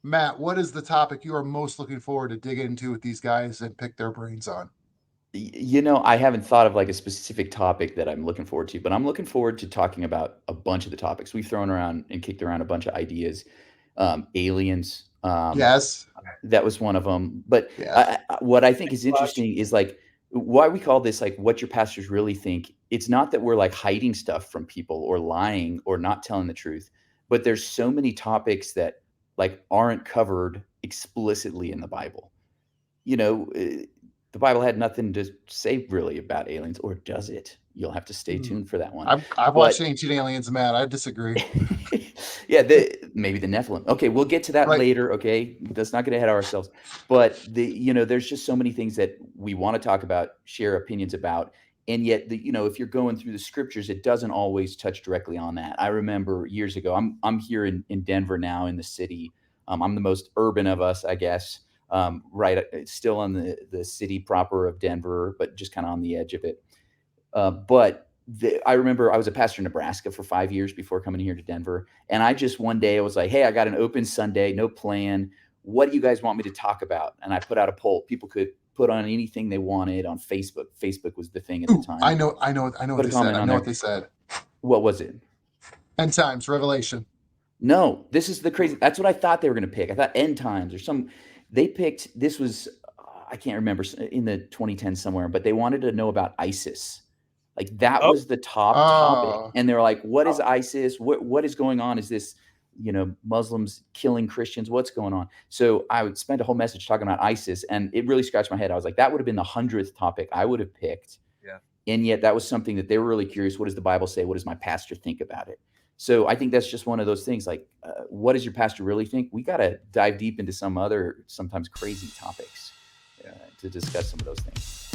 Matt, what is the topic you are most looking forward to dig into with these guys and pick their brains on? I haven't thought of like a specific topic that I'm looking forward to, but I'm looking forward to talking about a bunch of the topics. We've thrown around and kicked around a bunch of ideas. Aliens, Yes. that was one of them. But Yes. what I think is Sasquatch. interesting is like why we call this like what your pastors really think. It's not that we're like hiding stuff from people or lying or not telling the truth, but there's so many topics that like aren't covered explicitly in the Bible. You know, the Bible had nothing to say really about aliens, or does it? You'll have to stay tuned for that one. I've watched But Ancient Aliens, Matt. I disagree. yeah, maybe the Nephilim. Okay, we'll get to that Right. later. Okay, let's not get ahead of ourselves. But there's just so many things that we want to talk about, share opinions about, and yet, if you're going through the scriptures, it doesn't always touch directly on that. I remember years ago. I'm here in Denver now, in the city. I'm the most urban of us, I guess. Right, still on the city proper of Denver, but just kind of on the edge of it. But I remember I was a pastor in Nebraska for 5 years before coming here to Denver. And I just one day I was like, hey, I got an open Sunday, no plan. What do you guys want me to talk about? And I put out a poll. People could put on anything they wanted on Facebook. Facebook was the thing at the time. I know what Put a they said. comment I on know there. what they said. What was it? End times, Revelation. No, this is the crazy. That's what I thought they were going to pick. I thought end times or some. They picked. This was I can't remember, in the 2010s somewhere, but they wanted to know about ISIS. Like that Oh, was the top topic, Oh, and they were like, "What is ISIS? What is going on? Is this Muslims killing Christians? What's going on?" So I would spend a whole message talking about ISIS, and it really scratched my head. I was like, that would have been the 100th topic I would have picked, yeah. and yet that was something that they were really curious. What does the Bible say? What does my pastor think about it? So I think that's just one of those things. Like, what does your pastor really think? We got to dive deep into some other sometimes crazy topics to discuss some of those things.